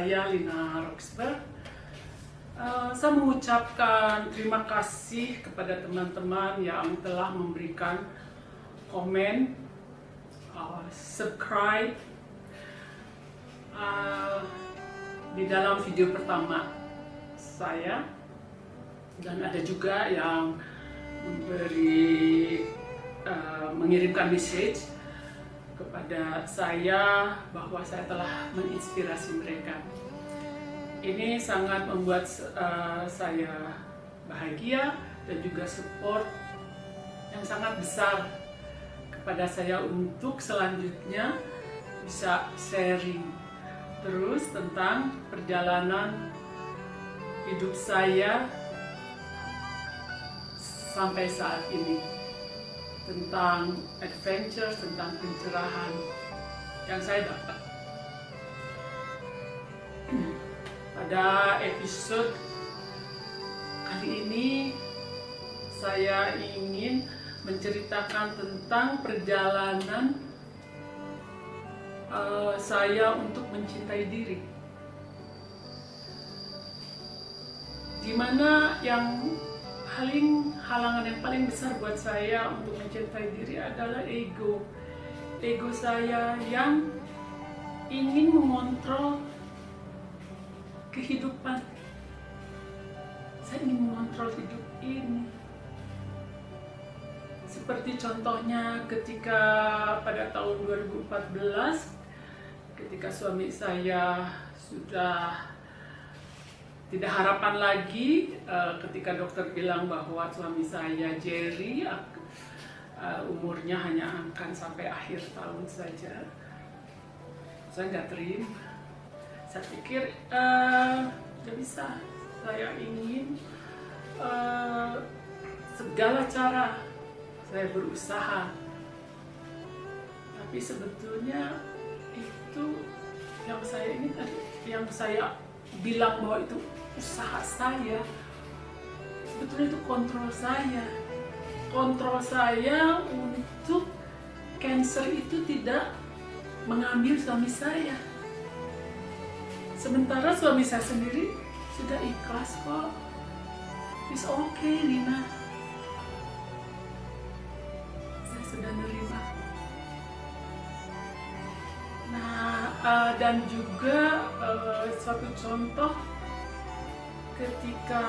saya Lina Roxburgh. Saya mengucapkan terima kasih kepada teman-teman yang telah memberikan komen, subscribe di dalam video pertama saya, dan ada juga yang mengirimkan message kepada saya bahwa saya telah menginspirasi mereka. Ini sangat membuat saya bahagia dan juga support yang sangat besar kepada saya untuk selanjutnya bisa sharing terus tentang perjalanan hidup saya sampai saat ini, tentang adventure, tentang pencerahan yang saya dapat. Pada episode kali ini saya ingin menceritakan tentang perjalanan saya untuk mencintai diri, dimana halangan yang paling besar buat saya untuk mencintai diri adalah ego saya yang ingin mengontrol kehidupan. Saya ingin mengontrol hidup ini. Seperti contohnya ketika pada tahun 2014, ketika suami saya sudah tidak harapan lagi, ketika dokter bilang bahwa suami saya Jerry umurnya hanya akan sampai akhir tahun saja, saya nggak terima. Saya pikir nggak bisa. Saya ingin segala cara saya berusaha, tapi sebetulnya itu yang saya ini tadi, yang saya bilang bahwa itu usaha saya, sebetulnya itu kontrol saya untuk cancer itu tidak mengambil suami saya. Sementara suami saya sendiri sudah ikhlas kok. It's okay, Lina, saya sudah nerima. Nah, dan juga suatu contoh ketika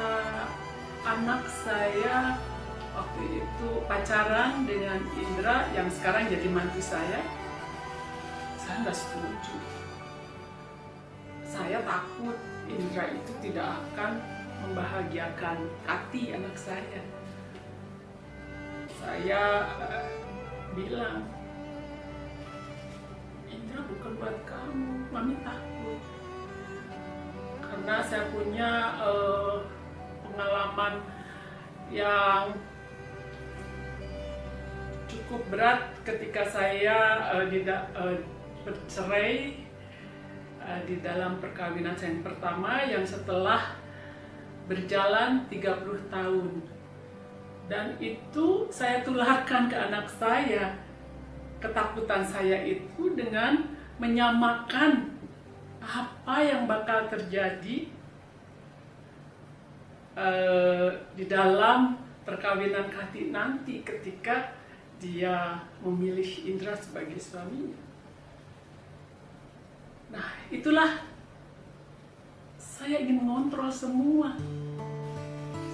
anak saya waktu itu pacaran dengan Indra yang sekarang jadi mantu saya nggak setuju. Saya takut Indra itu tidak akan membahagiakan hati anak saya. Saya bilang, Indra bukan buat kamu, mami takut. Karena saya punya pengalaman yang cukup berat ketika saya bercerai di dalam perkawinan saya yang pertama, yang setelah berjalan 30 tahun. Dan itu saya tularkan ke anak saya. Ketakutan saya itu dengan menyamakan apa yang bakal terjadi di dalam perkawinan Kati nanti ketika dia memilih Indra sebagai suaminya. Nah, itulah saya ingin mengontrol semua.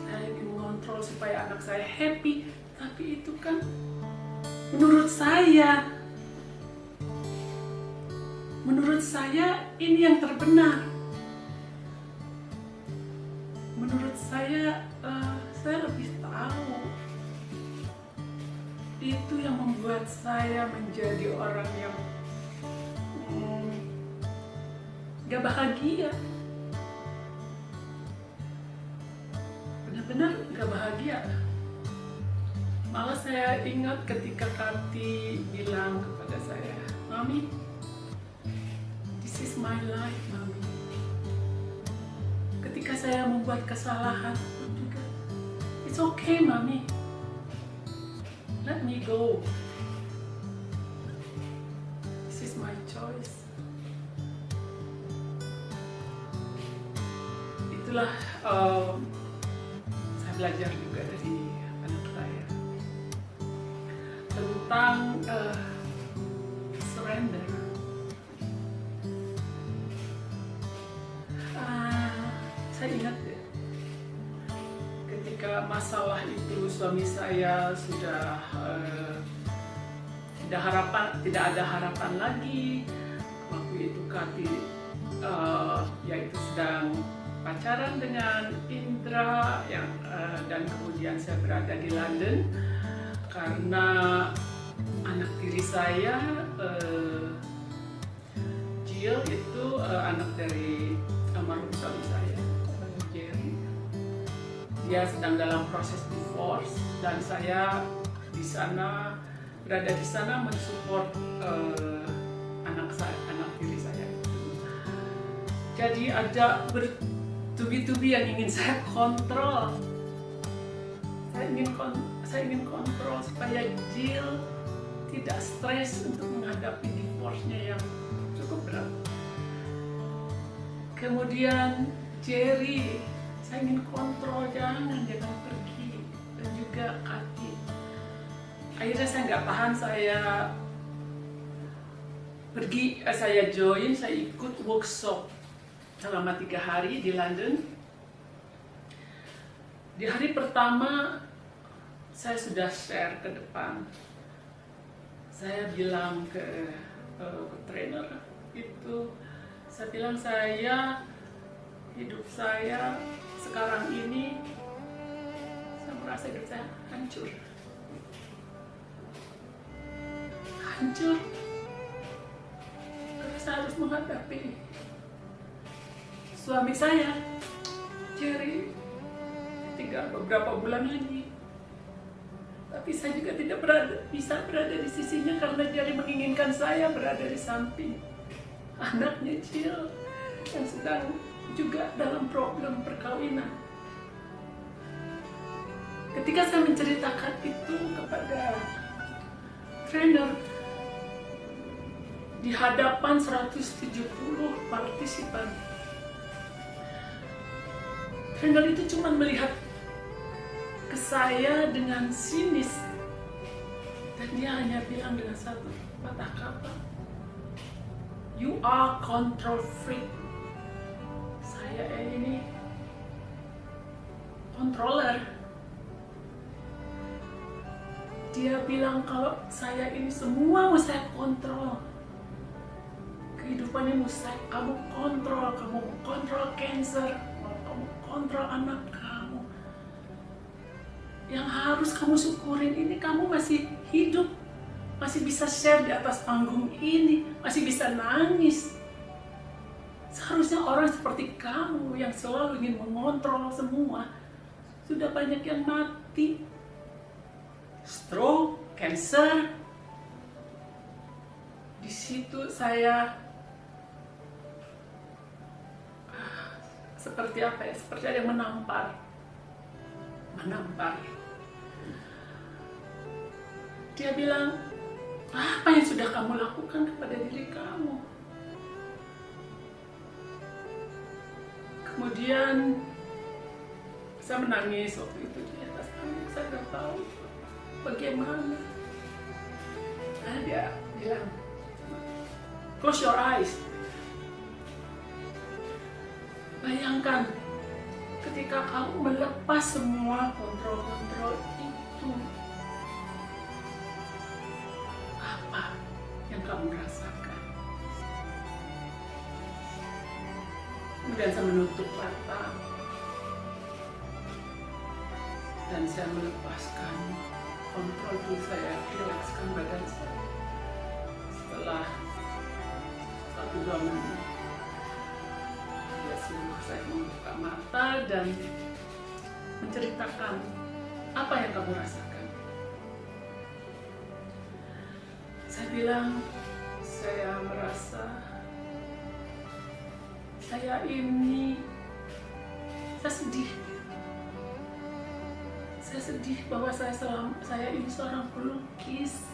Saya ingin mengontrol supaya anak saya happy, tapi itu kan menurut saya ini yang terbenar. Menurut saya lebih tahu. Itu yang membuat saya menjadi orang yang gak bahagia. Benar-benar gak bahagia. Malah saya ingat ketika Kati bilang kepada saya, Mami, this is my life, Mami. Ketika saya membuat kesalahan juga, it's okay, Mami. Let me go. This is my choice. itulah saya belajar juga dari anak saya tentang surrender. Saya ingat ya, ketika masalah itu suami saya sudah tidak ada harapan lagi. Waktu itu Kati yaitu sedang pacaran dengan Indra dan kemudian saya berada di London karena anak tiri saya Jill itu anak dari almarhum suami saya Jerry. Dia sedang dalam proses divorce dan saya berada di sana mensupport anak tiri saya. Jadi ada bertubi-tubi yang ingin saya kontrol. Saya ingin kontrol supaya Jill tidak stres untuk menghadapi divorce-nya yang cukup berat. Kemudian Jerry, saya ingin kontrol, jangan pergi, dan juga Kati. Akhirnya saya nggak tahan, saya join, saya ikut workshop selama 3 hari di London. Di hari pertama saya sudah share ke depan. Saya bilang ke trainer itu, saya bilang hidup saya sekarang ini, saya merasa hidup saya hancur. Karena saya harus menghadapi suami saya, Jerry, tinggal beberapa bulan lagi. Tapi saya juga tidak bisa berada di sisinya karena Jerry menginginkan saya berada di samping anaknya Jill yang sedang juga dalam problem perkawinan. Ketika saya menceritakan itu kepada trainer di hadapan 170 partisipan, trainer itu cuma melihat ke saya dengan sinis dan dia hanya bilang dengan satu patah kata, "You are control freak." Saya ini controller. Dia bilang kalau saya ini semua mau saya kontrol. Kehidupan ini kamu kontrol cancer, kamu kontrol anak kamu. Yang harus kamu syukurin ini kamu masih hidup, masih bisa share di atas panggung ini, masih bisa nangis. Seharusnya orang seperti kamu yang selalu ingin mengontrol semua, sudah banyak yang mati. Stroke, cancer. Di situ saya seperti apa ya? Seperti ada yang menampar. Dia bilang, apa yang sudah kamu lakukan kepada diri kamu? Kemudian saya menangis waktu itu di atas tangga. Saya nggak tahu bagaimana. Nah, dia bilang, close your eyes. Bayangkan ketika kamu melepas semua kontrol-kontrol itu, apa yang kamu rasakan? Kemudian saya menutup mata dan saya melepaskan kontrol itu, saya rilekskan badan saya. Setelah 1-2 menit, dia suruh saya membuka mata dan menceritakan apa yang kamu rasakan. Saya bilang, saya merasa saya sedih. Saya sedih bahwa saya ini seorang pelukis.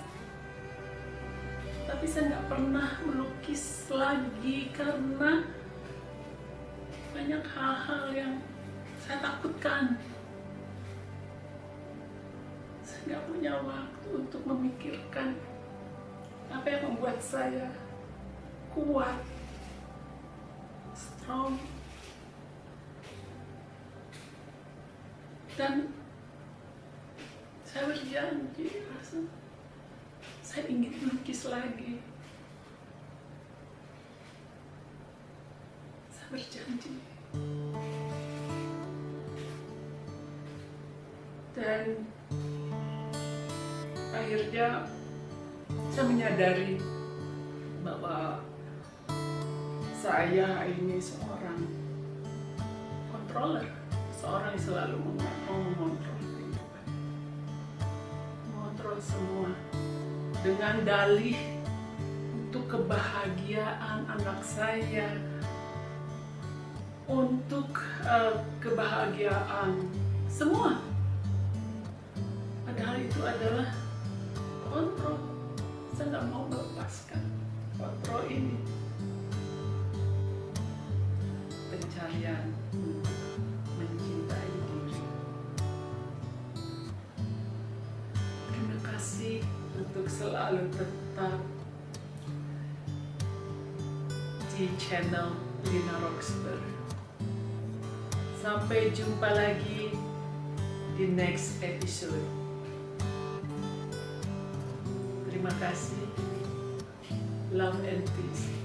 Tapi saya nggak pernah melukis lagi karena banyak hal-hal yang saya takutkan. Saya nggak punya waktu untuk memikirkan apa yang membuat saya kuat, strong, dan saya berjanji, saya ingin melukis lagi. Saya berjanji. Dan akhirnya saya menyadari bahwa saya ini seorang controller, seorang yang selalu mau mengontrol kehidupan, mengontrol semua dengan dalih untuk kebahagiaan anak saya, untuk kebahagiaan semua. Padahal itu adalah kontrol. Saya nggak mau melepaskan kontrol ini. Pencarian untuk mencintai diri. Terima kasih untuk selalu tetap di channel Lina Roxburgh. Sampai jumpa lagi di next episode. Terima kasih. Love and peace.